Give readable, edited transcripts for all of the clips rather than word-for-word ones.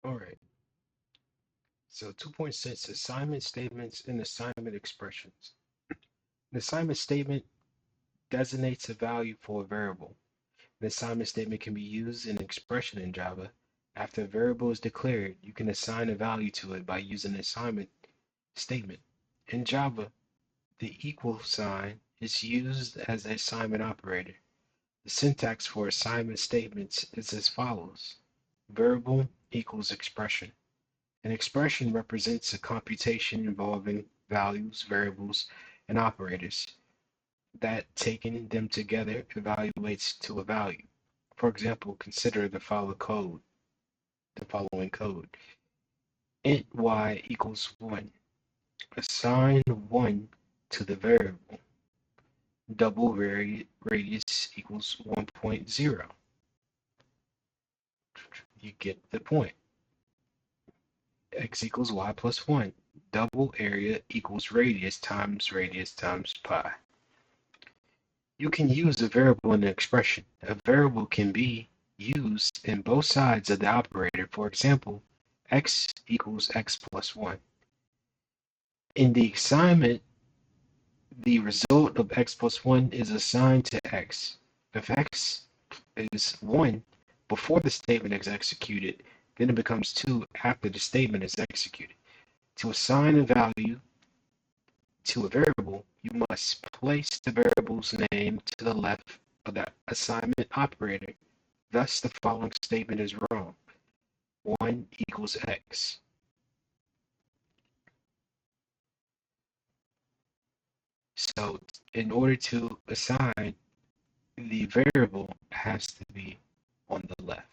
All right. So 2.6 assignment statements and assignment expressions. An assignment statement designates a value for a variable. An assignment statement can be used in an expression in Java. After a variable is declared, you can assign a value to it by using an assignment statement. In Java, the equal sign is used as the assignment operator. The syntax for assignment statements is as follows. Variable equals expression. An expression represents a computation involving values, variables, and operators that, taking them together, evaluates to a value. For example, consider the following code. Int y equals 1. Assign 1 to the variable. Double radius equals 1.0. You get the point. X equals y plus 1. Double area equals radius times pi. You can use a variable in an expression. A variable can be used in both sides of the operator. For example, x equals x plus 1. In the assignment, the result of x plus 1 is assigned to x. If x is 1 before the statement is executed, then it becomes 2 after the statement is executed. To assign a value to a variable, you must place the variable's name to the left of the assignment operator. Thus, the following statement is wrong. 1 equals x. So, in order to assign, the variable has to be on the left.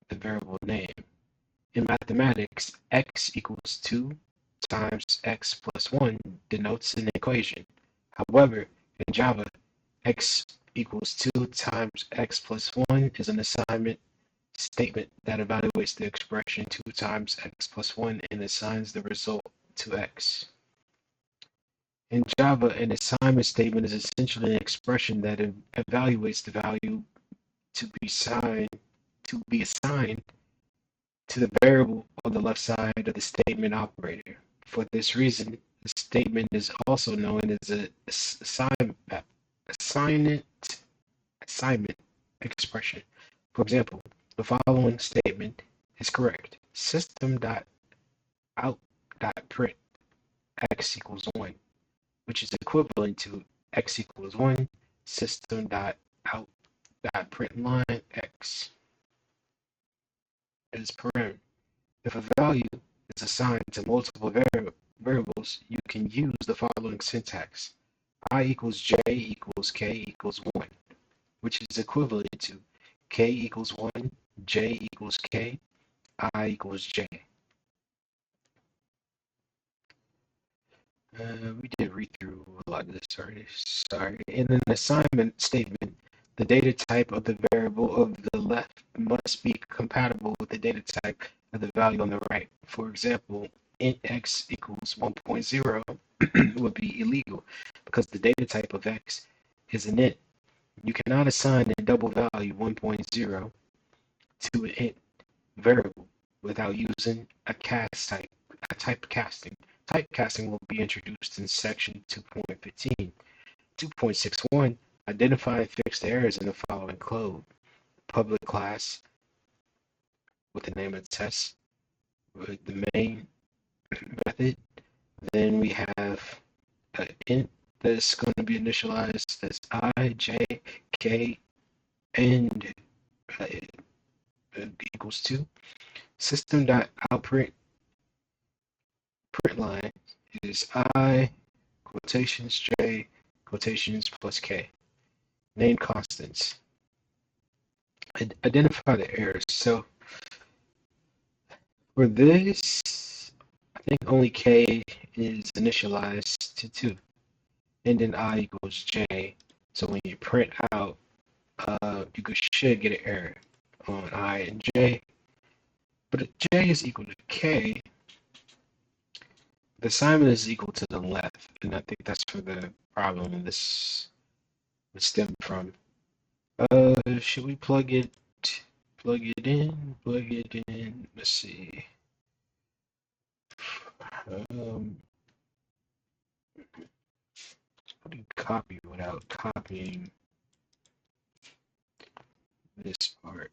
The variable name. In mathematics, x equals 2 times x plus 1 denotes an equation. However, in Java, x equals 2 times x plus 1 is an assignment statement that evaluates the expression 2 times x plus 1 and assigns the result to x. In Java, an assignment statement is essentially an expression that evaluates the value to be assigned to the variable on the left side of the statement operator. For this reason, the statement is also known as an assignment expression. For example, the following statement is correct. System.out.print x equals 1, which is equivalent to x equals 1 system.out.println x is paren. If a value is assigned to multiple variables, you can use the following syntax. I equals j equals k equals 1, which is equivalent to k equals 1, j equals k, I equals j. We did read through a lot of this already. Sorry. In an assignment statement, the data type of the variable of the left must be compatible with the data type of the value on the right. For example, int x equals 1.0 would be illegal because the data type of x is an int. You cannot assign a double value 1.0 to an int variable without using a typecasting. Typecasting will be introduced in section 2.15. 2.61 Identify and fix the errors in the following code. Public class with the name of the test, with the main method. Then we have an int that's going to be initialized as I, j, k, and uh, equals 2. System.outprint print line is I, quotations, j, quotations plus k. Name constants. Identify the errors. So for this, I think only k is initialized to 2, and then I equals j. So when you print out, you should get an error on I and j. But if j is equal to k, the assignment is equal to the left, and I think that's where the problem this would stem from. Should we plug it plug it in, plug it in. Let's see. Um, how do you copy without copying this part?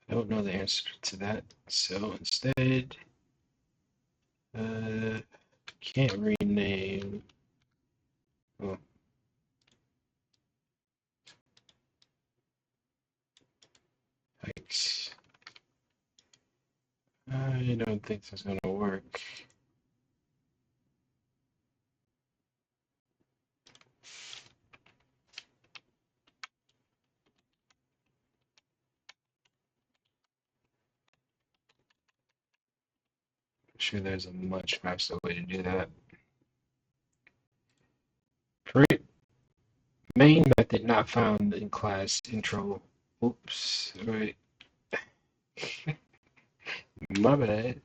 I don't know the answer to that. So instead, can't rename. Oh, yikes. I don't think this is gonna work. I'm sure there's a much faster way to do that. Print main method not found in class intro. Oops, right. My bad.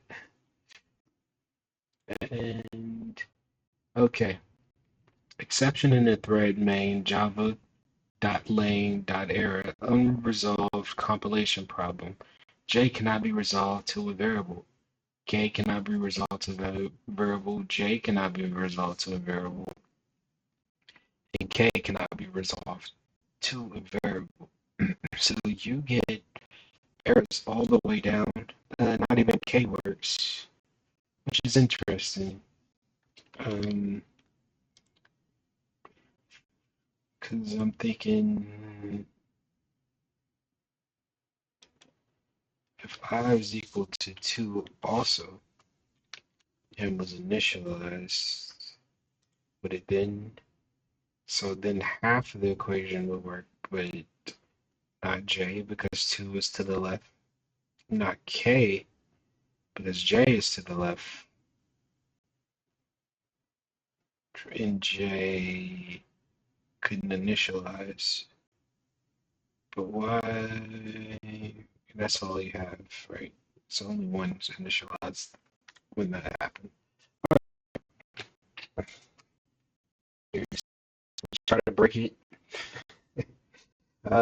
And okay. Exception in the thread main java.lang.error unresolved compilation problem. J cannot be resolved to a variable. K cannot be resolved to a variable. J cannot be resolved to a variable. And K cannot be resolved to a variable. So you get errors all the way down. Not even K works, which is interesting. Because I'm thinking if I is equal to 2 also and was initialized, would it then, so then half of the equation would work, but not J because 2 is to the left, not K because J is to the left, and J couldn't initialize. But why? That's all you have, right? So only one's initialized when that happened. Let's try to break it.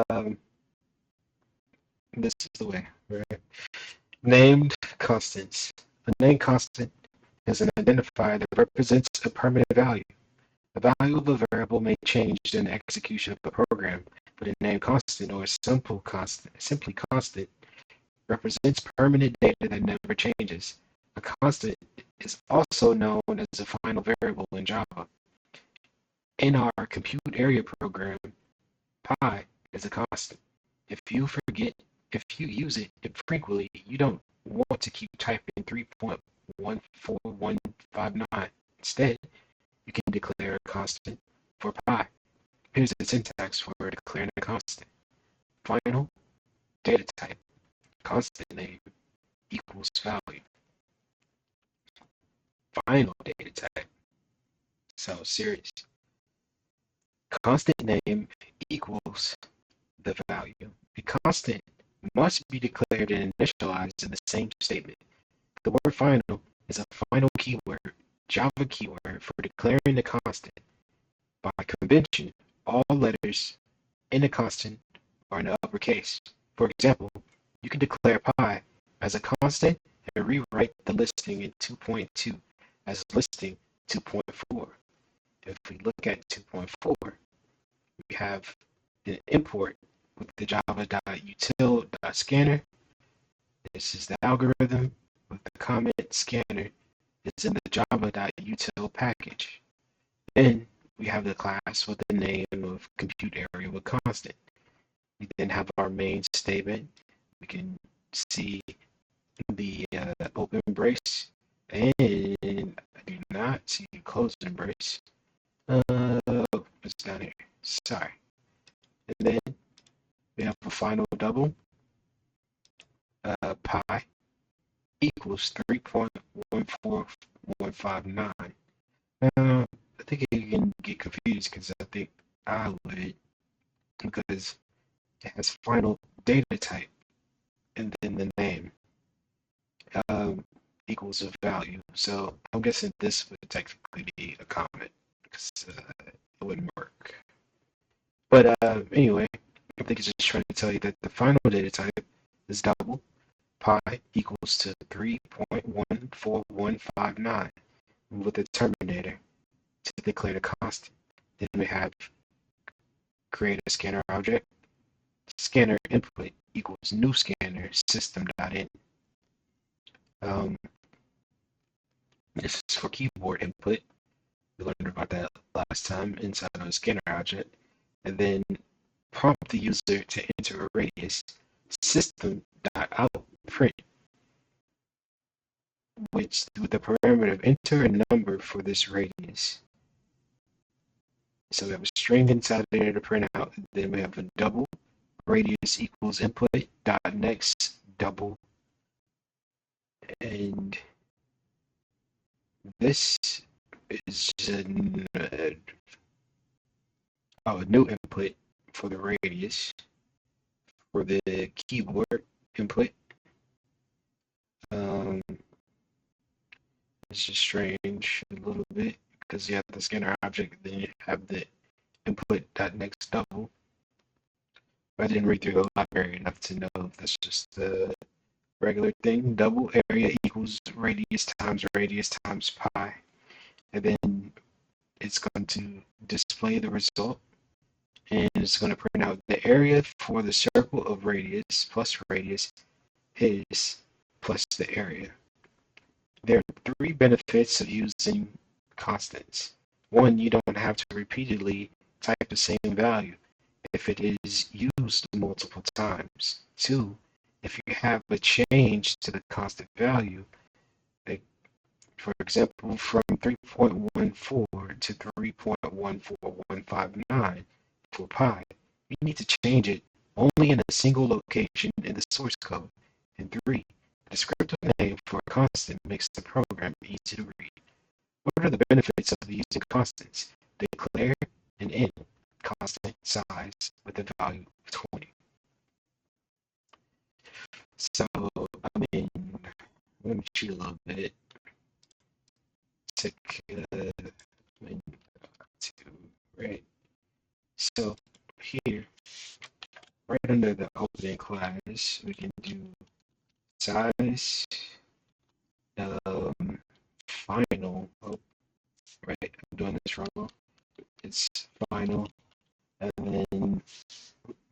Um, this is the way, right? Named constants. A named constant is an identifier that represents a permanent value. The value of a variable may change during the execution of a program, but a named constant or a simply constant represents permanent data that never changes. A constant is also known as a final variable in Java. In our compute area program, pi is a constant. If you forget, if you use it infrequently, you don't want to keep typing 3.14159. Instead, you can declare a constant for pi. Here's the syntax for declaring a constant. Final data type, constant name equals value. Final data type. So serious. Constant name equals the value. The constant must be declared and initialized in the same statement. The word final is a final keyword, Java keyword for declaring the constant. By convention, all letters in a constant are in uppercase. For example, you can declare pi as a constant and rewrite the listing in 2.2 as listing 2.4. If we look at 2.4, we have an import with the java.util.scanner. This is the algorithm with the comment scanner. It's in the java.util package. Then we have the class with the name of compute area with constant. We then have our main statement. We can see the open brace, and I do not see closing brace. It's down here. Sorry. And then we have a final double. Pi equals 3.14159. I think you can get confused because I think I would, because it has final data type and then the name. Um, equals a value. So I'm guessing this would technically be a comment because it wouldn't work. But anyway, I think it's just trying to tell you that the final data type is double. Pi equals to 3.14159 with a terminator to declare the constant. Then we have create a scanner object. Scanner input equals new scanner system.in. This is for keyboard input. We learned about that last time inside of a scanner object. And then prompt the user to enter a radius system.out print, which with the parameter of enter a number for this radius. So we have a string inside there to print out. Then we have a double radius equals input dot next double, and this is a new input for the radius for the keyboard input. It's just strange a little bit because you have the scanner object, then you have the input dot next double. I didn't read through the library enough to know if that's just the regular thing. Double area equals radius times pi, and then it's going to display the result, and it's going to print out the area for the circle of radius plus radius is plus the area. There are three benefits of using constants. One, you don't have to repeatedly type the same value if it is used multiple times. Two, if you have a change to the constant value, like for example, from 3.14 to 3.14159 for pi, you need to change it only in a single location in the source code. And three, the descriptive name for a constant makes the program easy to read. What are the benefits of using constants? Declare an int constant size with a value of 20. So, let me cheat a little bit. Right. So here, right under the opening class, we can do size, final. Oh, right, I'm doing this wrong. It's final, and then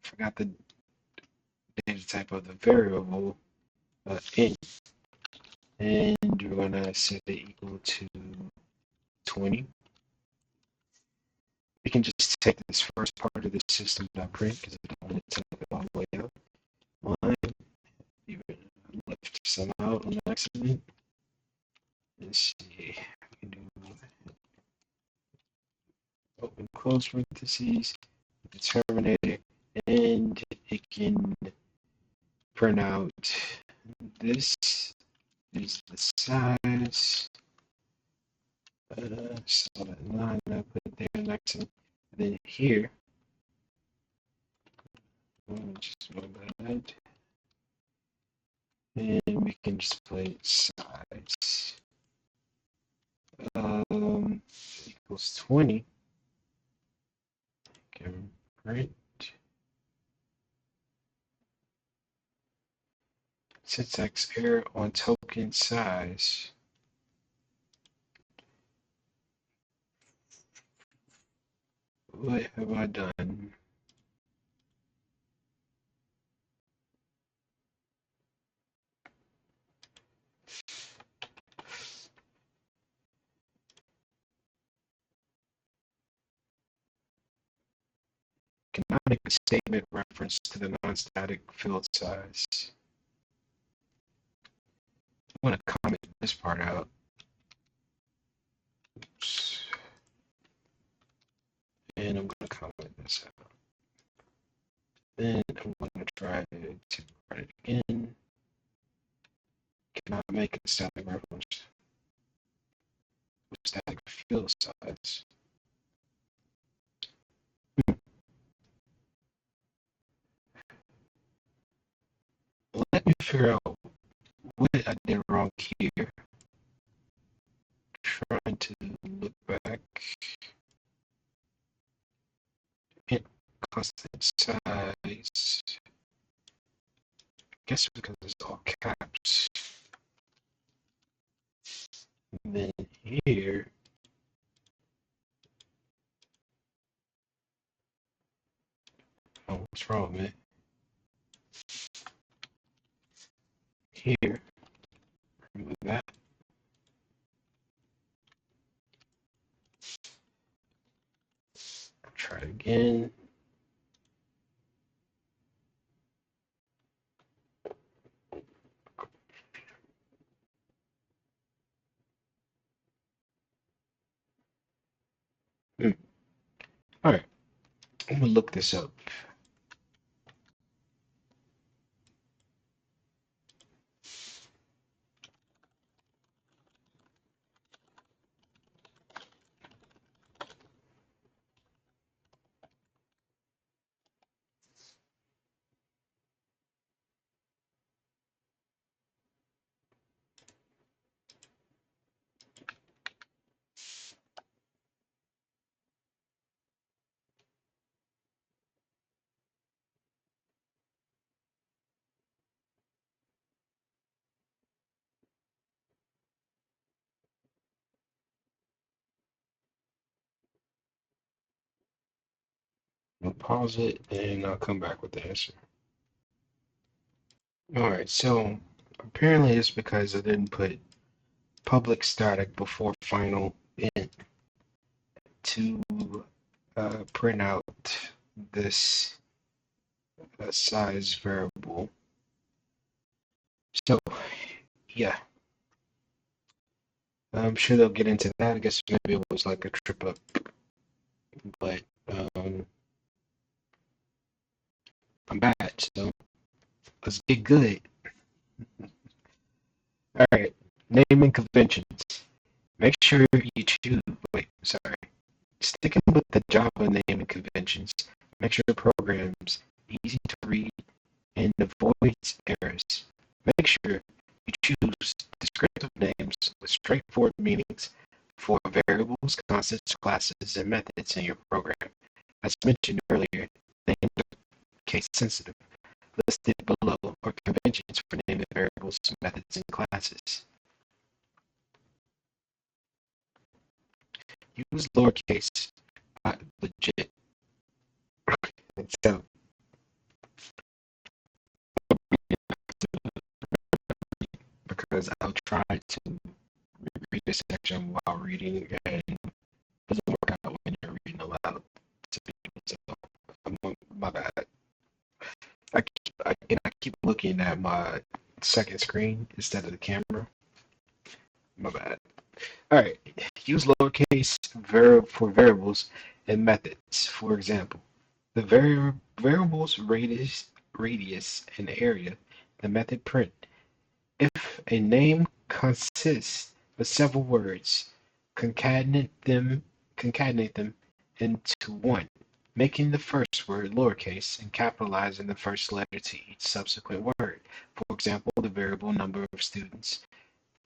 forgot the data type of the variable int, and we're gonna set it equal to 20. We can just take this first part of the system.print because I don't want to type it all the way out. Line, even left some out on accident. Let's see. We can do open close parentheses, the terminator, and it can print out this is the size. So that line I put there next to, then here, just move that, and we can display size equals 20. Okay, right. Syntax error on token size. What have I done? Cannot make a statement reference to the non-static field size. I'm going to comment this part out. Oops. And I'm going to comment this out. Then I'm going to try to run it again. Cannot make a static reference to static field size. Let me figure out what I did wrong here. trying to look back in constant size. I guess because it's all caps. And then here, oh, what's wrong, man? Here, remove that. Try it again. All right, I'm gonna look this up. I'll pause it and I'll come back with the answer. All right, so apparently it's because I didn't put public static before final int to print out this size variable. So yeah, I'm sure they'll get into that. I guess maybe it was like a trip up, but I'm back, so let's get good. All right, naming conventions. Make sure you choose. Wait, sorry. Sticking with the Java naming conventions, make sure the program's easy to read and avoids errors. Make sure you choose descriptive names with straightforward meanings for variables, constants, classes, and methods in your program. As mentioned earlier, names are case sensitive. Listed below are conventions for naming variables, methods, and classes. Use lowercase, legit. So because I'll try to read this section while reading, and it doesn't work out when you're reading aloud to people. So my bad. I keep looking at my second screen instead of the camera. My bad. All right. Use lowercase for variables and methods. For example, the variables radius, and area. The method print. If a name consists of several words, concatenate them into one, making the first word lowercase and capitalizing the first letter to each subsequent word. For example, the variable number of students.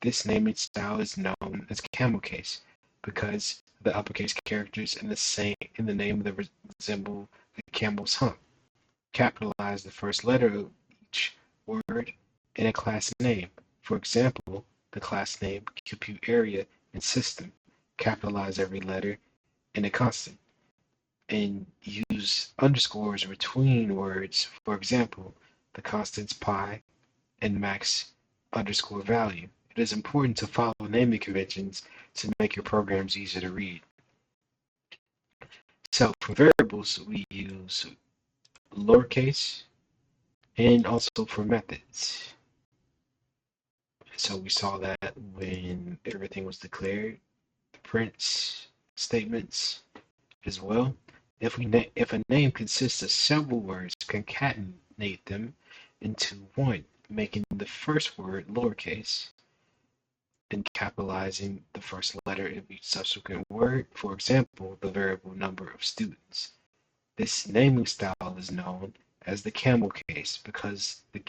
This naming style is known as camel case because the uppercase characters in the name resemble the camel's hump. Capitalize the first letter of each word in a class name. For example, the class name, compute area, and system. Capitalize every letter in a constant. And use underscores between words. For example, the constants pi and max underscore value. It is important to follow naming conventions to make your programs easier to read. So for variables, we use lowercase and also for methods. So we saw that when everything was declared, the prints statements as well. If a name consists of several words, concatenate them into one, making the first word lowercase and capitalizing the first letter of each subsequent word. For example, the variable number of students. This naming style is known as the camel case because the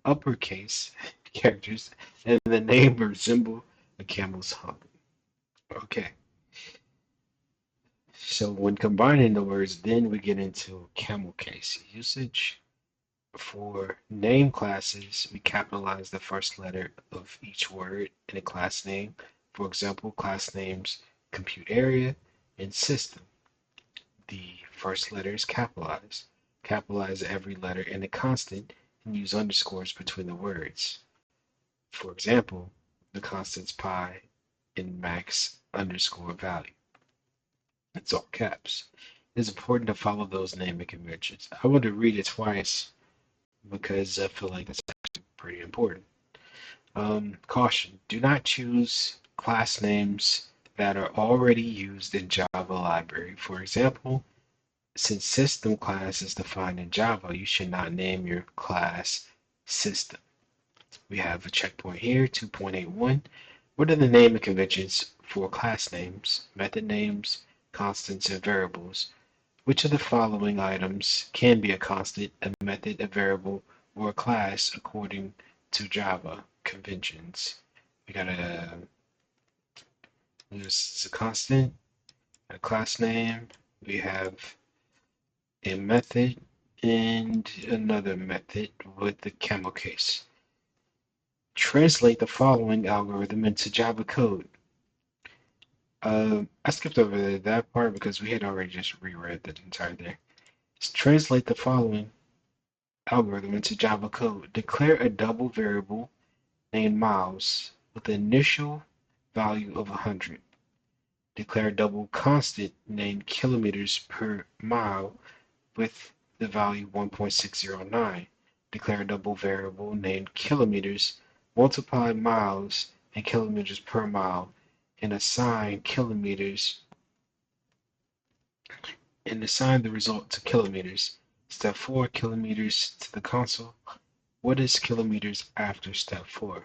uppercase characters, and the name resemble a camel's hump. Okay, so when combining the words, then we get into camel case usage. For name classes, we capitalize the first letter of each word in a class name. For example, class names compute area and system. The first letter is capitalized. Capitalize every letter in a constant and use underscores between the words. For example, the constants pi and max underscore value. It's all caps. It's important to follow those naming conventions. I want to read it twice because I feel like it's actually pretty important. Caution, do not choose class names that are already used in Java library. For example, since system class is defined in Java, you should not name your class system. We have a checkpoint here, 2.81. What are the naming conventions for class names, method names, constants, and variables? Which of the following items can be a constant, a method, a variable, or a class according to Java conventions? We got this is a constant, a class name. We have a method and another method with the camel case. Translate the following algorithm into Java code. I skipped over that part because we had already just reread the entire thing. Translate the following algorithm into Java code. Declare a double variable named miles with an initial value of 100. Declare a double constant named kilometers per mile with the value 1.609. Declare a double variable named kilometers, multiply miles and kilometers per mile, and assign the result to kilometers. Step 4, kilometers to the console. What is kilometers after step 4?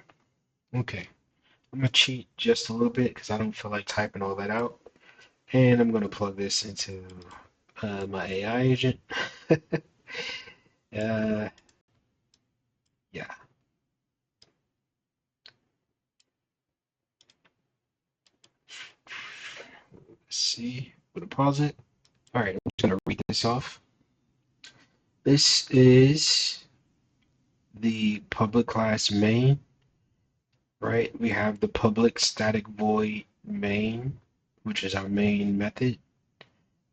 Okay, I'm gonna cheat just a little bit because I don't feel like typing all that out. And I'm gonna plug this into my AI agent. uh, yeah, let's see. I'm gonna pause it. All right, I'm just gonna read this off. This is the public class main, right? We have the public static void main, which is our main method.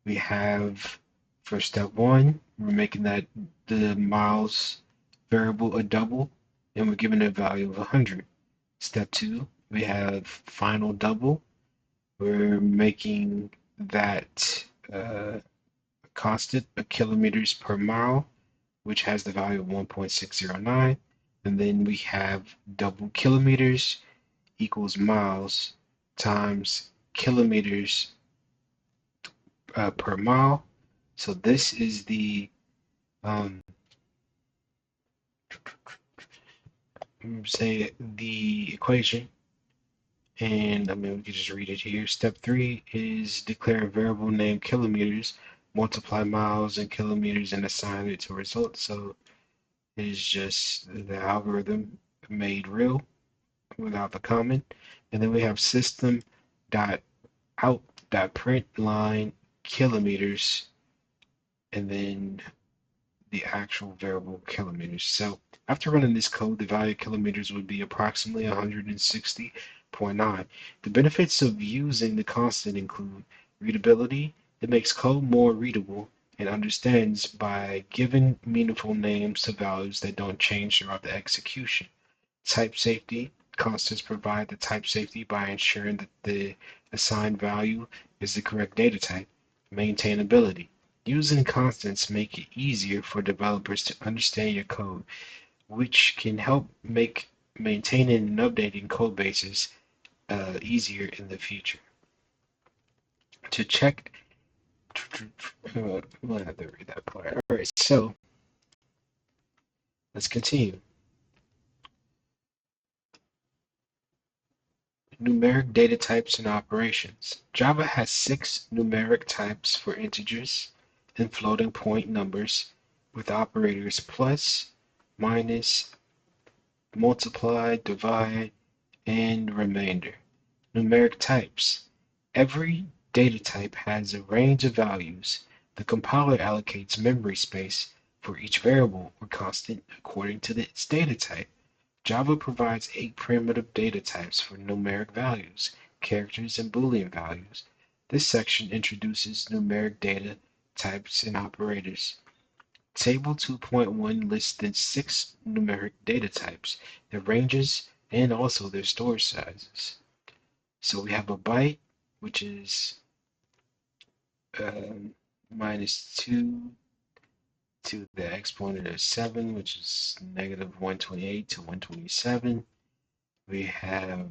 We have for step 1, we're making that the miles variable a double, and we're giving it a value of 100. Step 2, we have final double. We're making that constant a kilometers per mile, which has the value of 1.609. And then we have double kilometers equals miles times kilometers per mile. So this is the say the equation, and I mean we can just read it here. Step 3 is declare a variable named kilometers, multiply miles and kilometers, and assign it to a result. So it is just the algorithm made real without the comment. And then we have system dot out dot print line kilometers, and then the actual variable kilometers. So after running this code, the value of kilometers would be approximately 160.9. The benefits of using the constant include readability. It makes code more readable and understands by giving meaningful names to values that don't change throughout the execution. Type safety. Constants provide the type safety by ensuring that the assigned value is the correct data type. Maintainability. Using constants make it easier for developers to understand your code, which can help make maintaining and updating code bases easier in the future. To check, we'll have to read that part. All right, so let's continue. Numeric data types and operations. Java has 6 numeric types for integers and floating point numbers with operators plus, minus, multiply, divide, and remainder. Numeric types. Every data type has a range of values. The compiler allocates memory space for each variable or constant according to its data type. Java provides 8 primitive data types for numeric values, characters, and Boolean values. This section introduces numeric data types and operators. Table 2.1 lists the 6 numeric data types, their ranges, and also their storage sizes. So we have a byte, which is -2 to the exponent of 7, which is -128 to 127. We have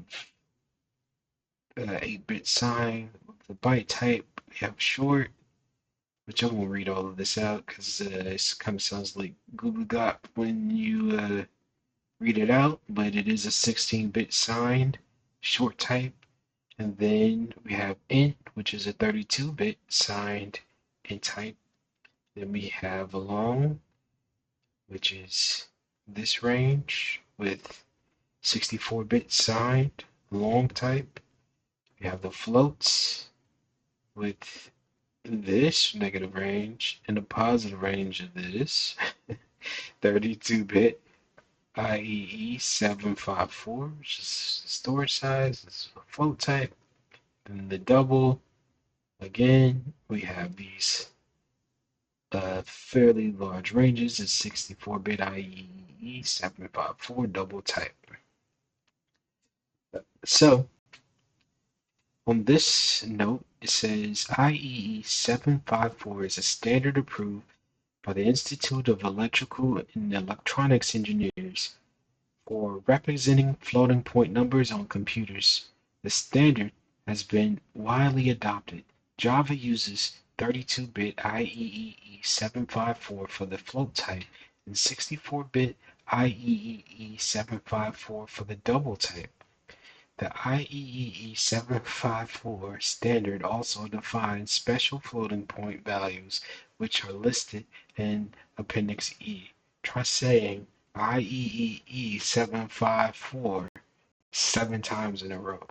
8-bit sign. The byte type, we have short, which I won't read all of this out because it kind of sounds like goobly when you read it out, but it is a 16-bit signed short type. And then we have int, which is a 32-bit signed int type. Then we have a long, which is this range with 64-bit signed long type. We have the floats with this negative range and the positive range of this 32-bit IEE 754, which is the storage size, is a float type. Then the double, again, we have these fairly large ranges, is 64-bit IEE 754 double type. So on this note, it says IEE 754 is a standard approved by the Institute of Electrical and Electronics Engineers for representing floating point numbers on computers. The standard has been widely adopted. Java uses 32-bit IEEE 754 for the float type and 64-bit IEEE 754 for the double type. The IEEE 754 standard also defines special floating point values, which are listed in Appendix E. Try saying IEEE 754 7 times in a row.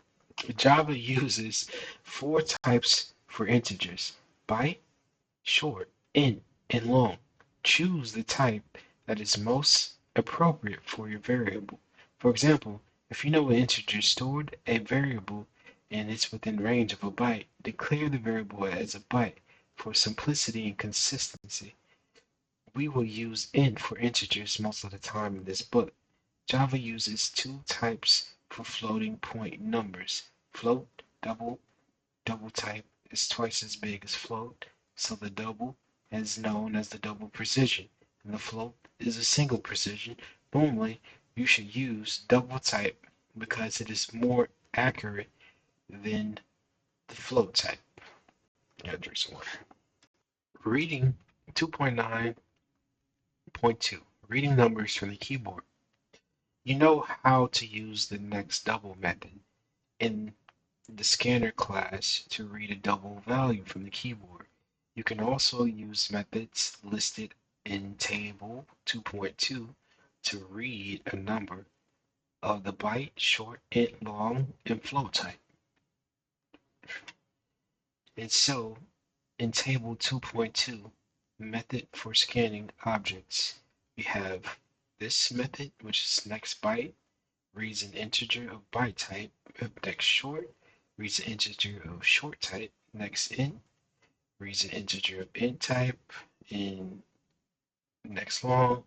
Java uses 4 types for integers: byte, short, int, and long. Choose the type that is most appropriate for your variable. For example, if you know an integer stored a variable and it's within range of a byte, declare the variable as a byte. For simplicity and consistency, we will use int for integers most of the time in this book. Java uses 2 types for floating point numbers. Float, double. Double type is twice as big as float, so the double is known as the double precision, and the float is a single precision. Normally, you should use double type because it is more accurate than the float type. Yeah, drink some water. Reading 2.9.2. Reading numbers from the keyboard. You know how to use the next double method in the scanner class to read a double value from the keyboard. You can also use methods listed in table 2.2 to read a number of the byte, short, int, long, and float type. And so, in table 2.2, method for scanning objects, we have this method, which is next byte, reads an integer of byte type, next short, reads an integer of short type, next int, reads an integer of int type, and next long,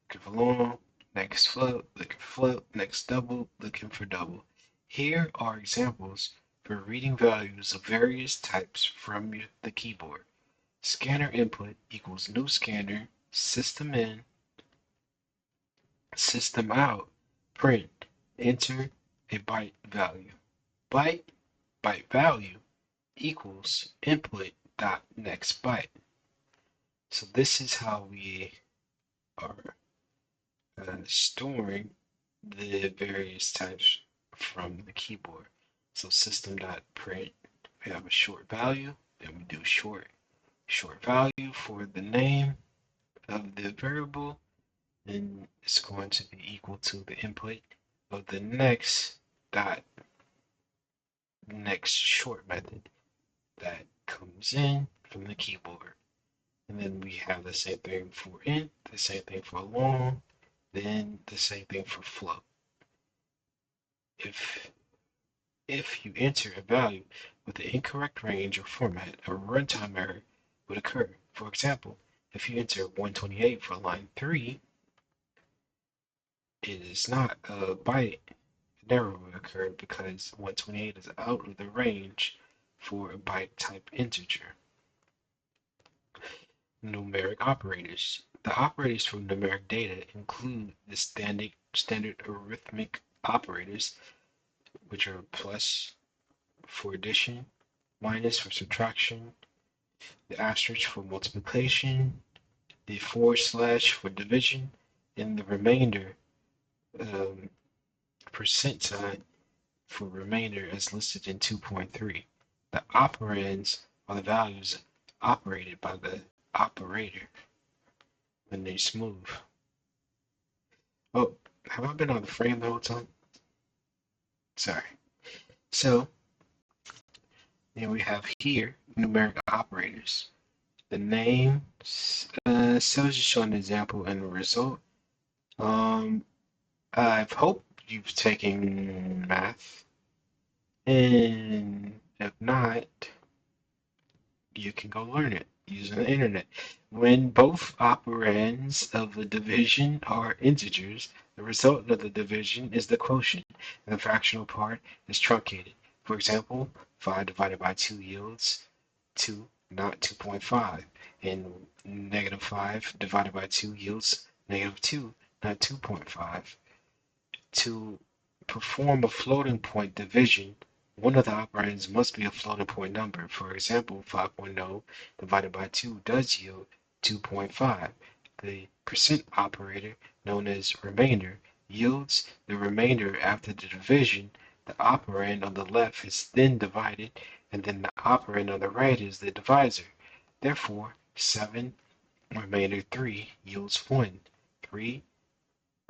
looking for long, next float, looking for float, next double, looking for double. Here are examples for reading values of various types from the keyboard. Scanner input equals new scanner, system in, system out, print, enter a byte value. Byte, byte value equals input dot next byte. So this is how we are storing the various types from the keyboard. So system.print, we have a short value, then we do short value for the name of the variable, and it's going to be equal to the input of the next short method that comes in from the keyboard. And then we have the same thing for int, the same thing for long, then the same thing for float. If if you enter a value with the incorrect range or format, a runtime error would occur. For example, if you enter 128 for line 3, it is not a byte. An error will occur because 128 is out of the range for a byte type integer. Numeric operators. The operators for numeric data include the standard arithmetic operators, which are plus for addition, minus for subtraction, the asterisk for multiplication, the forward slash for division, and the remainder um, percent sign for remainder as listed in 2.3. The operands are the values operated by the operator when they smooth. Oh, have I been on the frame the whole time? Sorry. So, then we have here numeric operators. The name so just showing an example and the result. Um, I hope you've taken math, and if not, you can go learn it using the internet. When both operands of a division are integers, the result of the division is the quotient, and the fractional part is truncated. For example, 5 divided by 2 yields 2, not 2.5, and negative 5 divided by 2 yields negative 2, not 2.5. To perform a floating point division, one of the operands must be a floating point number. For example, 5.0 divided by 2 does yield 2.5. The percent operator, known as remainder, yields the remainder after the division. The operand on the left is then divided, and then the operand on the right is the divisor. Therefore, 7 remainder 3 yields 1. 3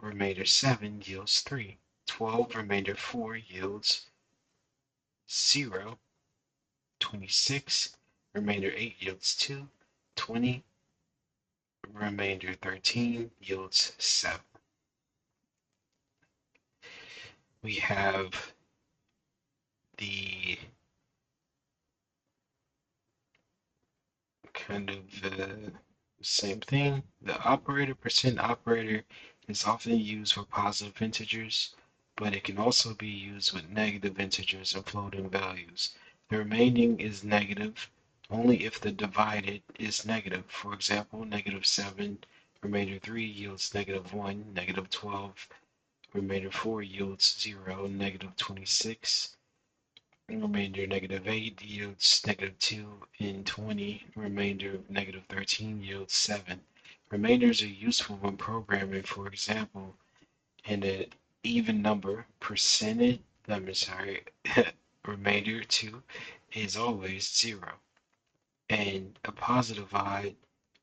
remainder 7 yields 3. 12 remainder 4 yields 0. 26 remainder 8 yields 2. 20 remainder 13 yields 7. We have the kind of same thing. The operator, percent operator, is often used for positive integers, but it can also be used with negative integers and floating values. The remaining is negative only if the divided is negative. For example, negative 7 remainder 3 yields negative 1, negative 12 remainder 4 yields 0, negative 26 remainder negative 8 yields negative 2, and 20 remainder negative 13 yields 7. Remainders are useful when programming, for example, in an even number, remainder 2 is always 0, and a positive odd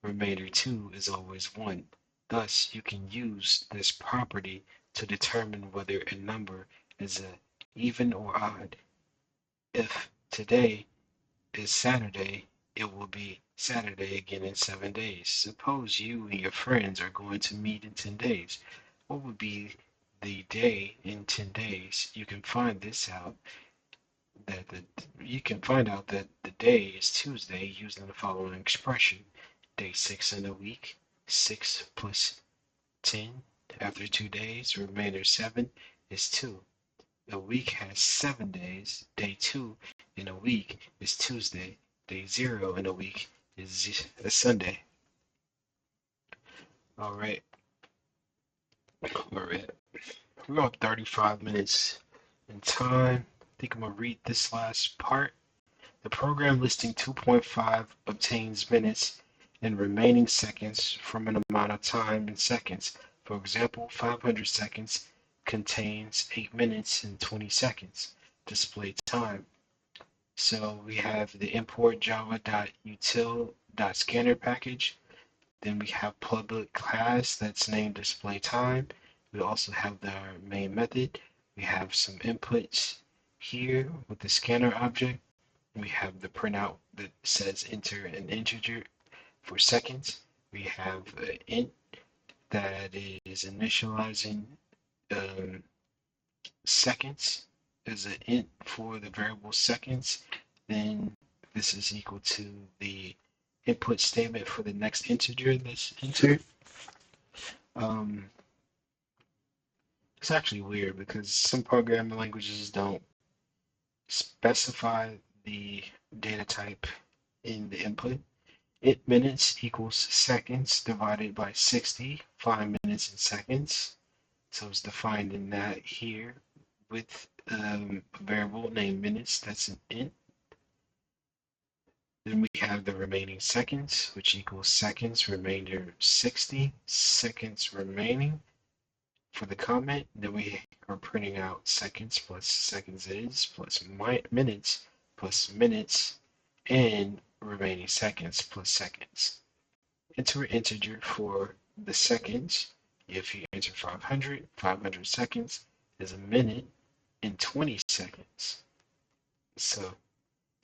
remainder 2 is always 1. Thus, you can use this property to determine whether a number is a even or odd. If today is Saturday, it will be Saturday again in 7 days. Suppose you and your friends are going to meet in 10 days. What would be the day in 10 days? You can find this out you can find out that the day is Tuesday using the following expression. Day 6 in a week, 6 plus 10 after 2 days, remainder 7 is 2. A week has 7 days. Day 2 in a week is Tuesday. Day 0 in a week is a Sunday. All right. We're at about 35 minutes in time. I think I'm going to read this last part. The program listing 2.5 obtains minutes and remaining seconds from an amount of time in seconds. For example, 500 seconds contains 8 minutes and 20 seconds. Display time. So we have the import java.util.scanner package. Then we have public class that's named display time. We also have the main method. We have some inputs here with the scanner object. We have the printout that says enter an integer for seconds. We have an int that is initializing um, seconds as an int for the variable seconds. Then this is equal to the input statement for the next integer that's entered. Um, it's actually weird because some programming languages don't specify the data type in the input. Int minutes equals seconds divided by 60, 5 minutes in seconds. So it's defined in that here with a variable named minutes, that's an int. Then we have the remaining seconds, which equals seconds remainder 60, seconds remaining for the comment. Then we are printing out seconds plus seconds is plus minutes plus minutes and remaining seconds plus seconds. Enter an integer for the seconds. If you enter 500, 500 seconds is a minute and 20 seconds. So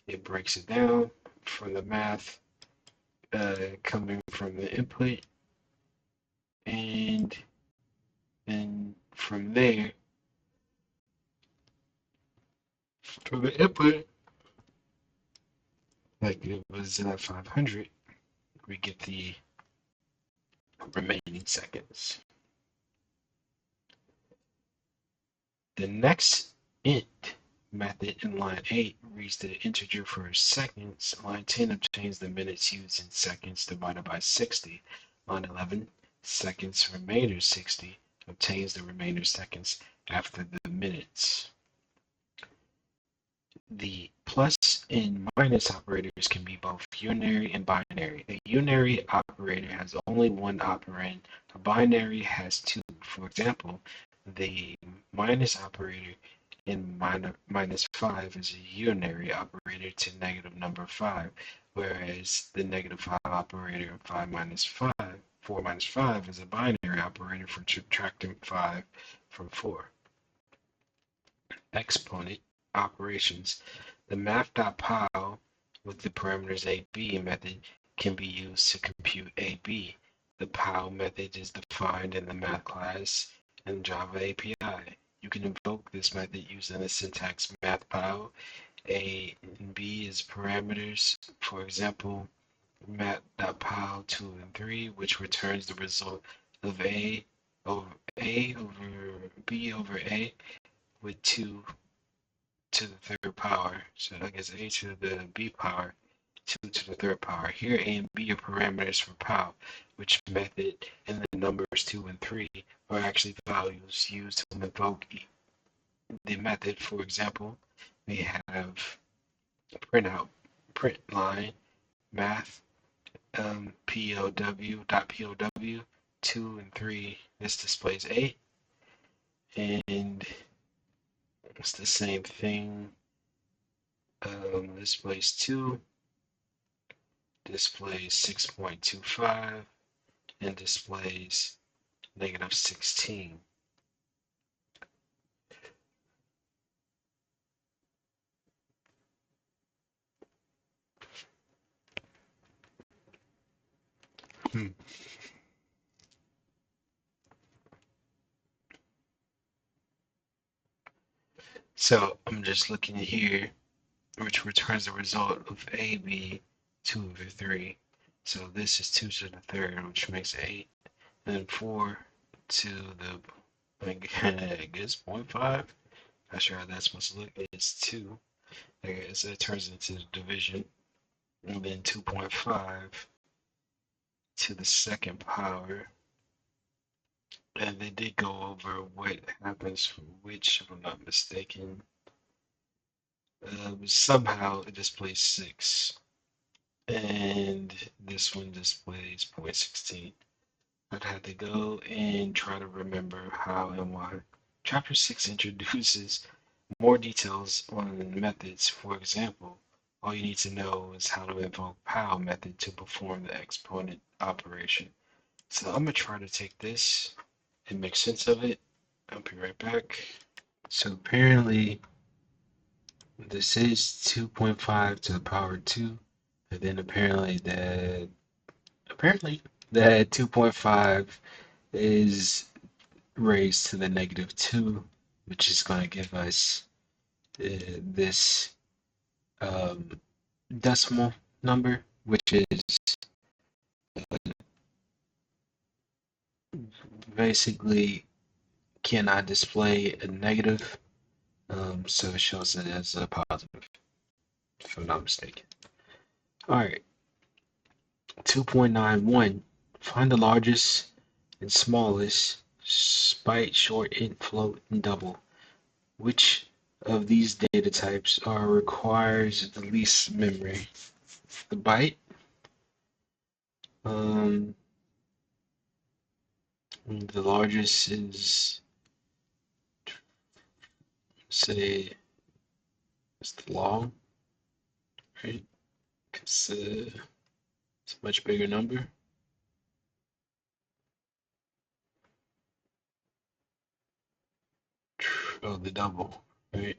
it breaks it down from the math coming from the input, and then from there, from the input, like it was 500, we get the remaining seconds. The next int method in line 8 reads the integer for seconds. Line 10 obtains the minutes used in seconds divided by 60. Line 11, seconds remainder 60, obtains the remainder seconds after the minutes. The plus and minus operators can be both unary and binary. A unary operator has only one operand. A binary has two. For example, the minus operator in minus 5 is a unary operator to negative number 5, whereas the negative 5 operator in 5 minus 5, 4 minus 5 is a binary operator for subtracting 5 from 4. Exponent operations. The math.pile with the parameters AB method can be used to compute AB. The pile method is defined in the math class and Java API. You can invoke this method using the syntax math.pile. A and B is parameters. For example, math.pile 2 and 3, which returns the result of A over B over A with 2 to the third power. So I guess A to the B power, 2 to the third power. Here A and B are parameters for power, which method and the numbers 2 and 3 are actually values used to invoke the method. For example, we have printout, print line, math, POW, 2 and 3, this displays 8, and it's the same thing. Displays 2, displays 6.25, and displays negative 16. So I'm just looking here, which returns the result of AB 2 over 3. So this is 2 to the third, which makes 8, and then 4 to the, I guess, 0.5. Not sure how that's supposed to look. It's 2. I guess it turns into the division, and then 2.5 to the second power. And they did go over what happens for which, if I'm not mistaken. Somehow it displays 6. And this one displays 0.16. I'd have to go and try to remember how and why. Chapter 6 introduces more details on methods. For example, all you need to know is how to invoke POW method to perform the exponent operation. So I'm gonna try to take this and make sense of it. I'll be right back. So apparently this is 2.5 to the power 2, and then apparently that 2.5 is raised to the negative 2, which is going to give us this um, decimal number, which is basically cannot display a negative, so it shows it as a positive, if I'm not mistaken. All right, 2.91. Find the largest and smallest byte, short, int, float, and double. Which of these data types requires the least memory? The byte, um, the largest is, say, it's the long, right? Because it's a much bigger number. Oh, the double, right?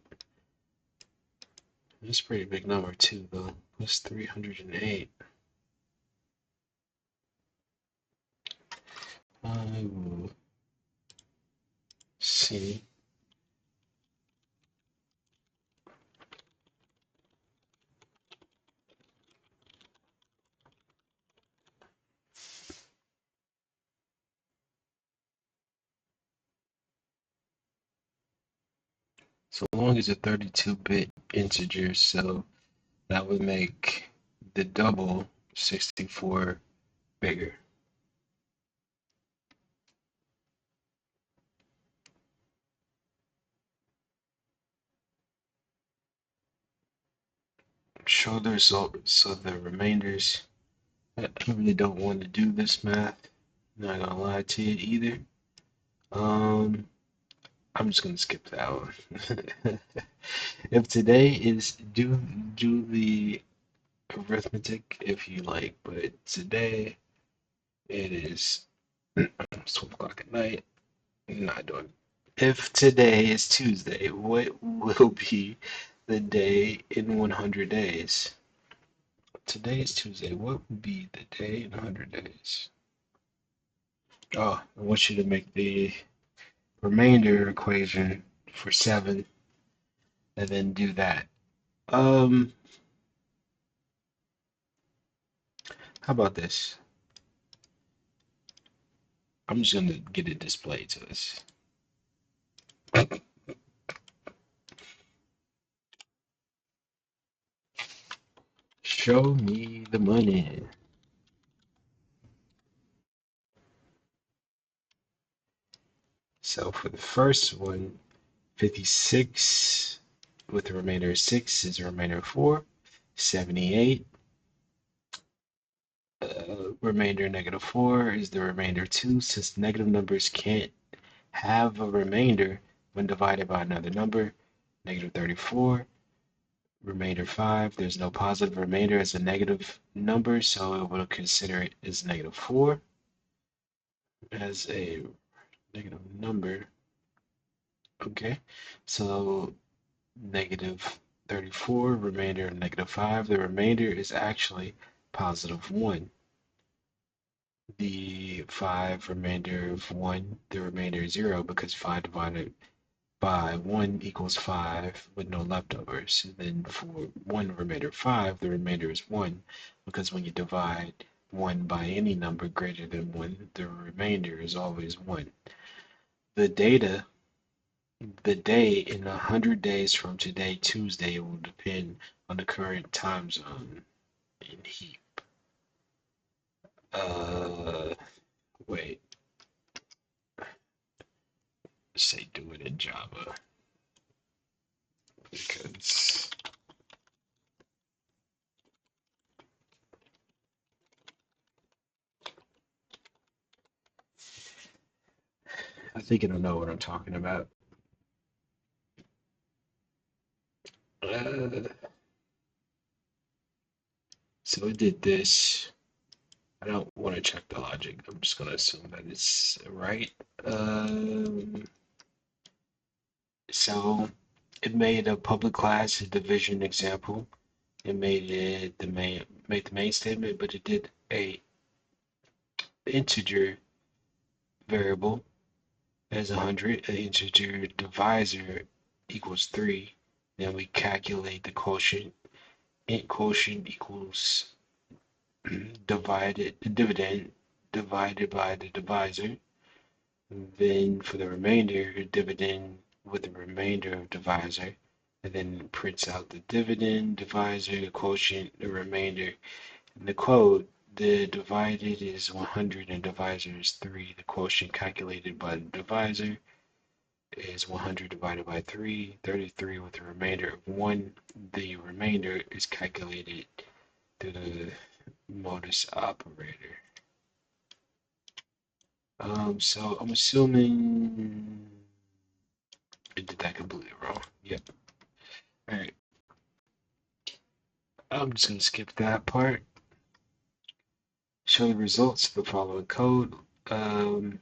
That's a pretty big number too, though. Plus 308. I will see. So long as a 32-bit integer, so that would make the double 64 bigger. Show the result, so the remainders. I really don't want to do this math. Not gonna lie to you either. Um, I'm just gonna skip that one. If today is do the arithmetic if you like, but today it is 12 o'clock at night. Not doing it. If today is Tuesday, what will be the day in 100 days? Today is Tuesday. What would be the day in 100 days? Oh, I want you to make the remainder equation for 7 and then do that. Um, how about this? I'm just gonna get it displayed to us. Show me the money. So for the first one, 56 with the remainder of 6 is the remainder of 4. 78, remainder negative 4 is the remainder 2. Since negative numbers can't have a remainder when divided by another number, negative 34. Remainder 5, there's no positive remainder as a negative number, so it will consider it as negative 4 as a negative number. Okay, so negative 34, remainder of negative 5. The remainder is actually positive 1. The 5 remainder of 1, the remainder is 0 because 5 divided by 1 equals 5 with no leftovers. And then for 1 remainder of 5, the remainder is 1 because when you divide 1 by any number greater than 1, the remainder is always 1. The data, the day in 100 days from today, Tuesday, will depend on the current time zone in heap. Wait, say do it in Java because I think it'll know what I'm talking about. So it did this. I don't want to check the logic. I'm just gonna assume that it's right. Um, so it made a public class a division example. It made the main statement, but it did a integer variable as 100. An integer divisor equals 3. Then we calculate the quotient. Int quotient equals dividend divided by the divisor. Then for the remainder, dividend with the remainder of divisor, and then prints out the dividend, divisor, the quotient, the remainder. In the quote, the divided is 100 and divisor is 3. The quotient calculated by the divisor is 100 divided by 3, 33 with a remainder of 1. The remainder is calculated through the modus operator. So I'm assuming I did that completely wrong. Yep. Alright. I'm just gonna skip that part. Show the results of the following code. Um,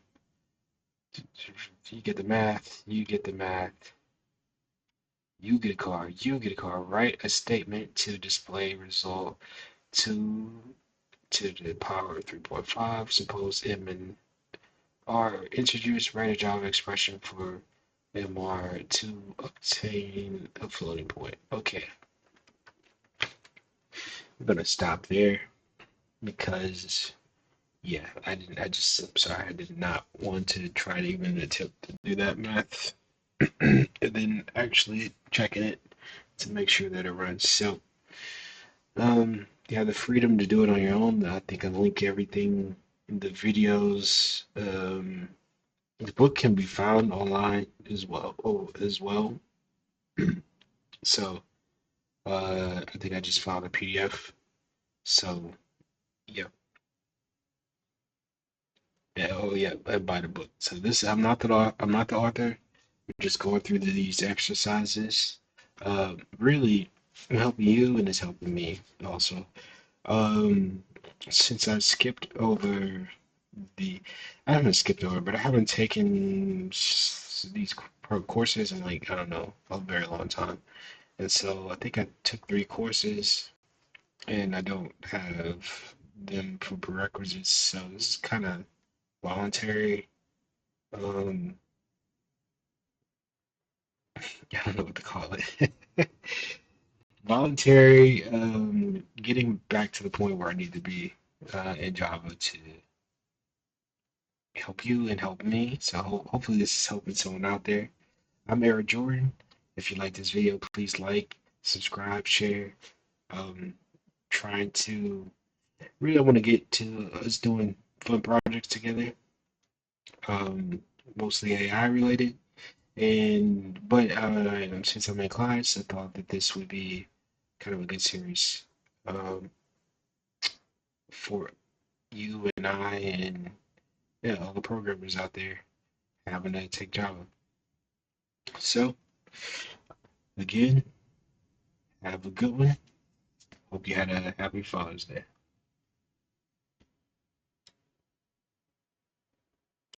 you get the math, you get the math, you get a car, you get a car. Write a statement to display result 2 to the power of 3.5. Suppose M and R introduce. Write a Java expression for MR to obtain a floating point. Okay, I'm gonna stop there because yeah, I didn't. I'm sorry. I did not want to try to even attempt to do that math, and then actually checking it to make sure that it runs. So, you have the freedom to do it on your own. I think I link everything in the videos. The book can be found online as well. Oh, as well. So, I think I just found a PDF. So, yeah. Yeah, oh yeah, I buy the book. So this, I'm not the author. We're just going through these exercises. Really helping you and it's helping me also. Um, since I skipped over the, I haven't skipped over, but I haven't taken these courses in like, I don't know, a very long time. And so I think I took 3 courses and I don't have them for prerequisites. So this is kind of voluntary. Um, I don't know what to call it. Voluntary, getting back to the point where I need to be in Java to help you and help me. So hopefully this is helping someone out there. I'm Eric Jordan. If you like this video, please like, subscribe, share. Um, trying to really I want to get to us doing fun projects together. Um, mostly AI related. And but since I'm in class, I thought that this would be kind of a good series um, for you and I and yeah, all the programmers out there having to take Java. So again, have a good one. Hope you had a happy Father's Day.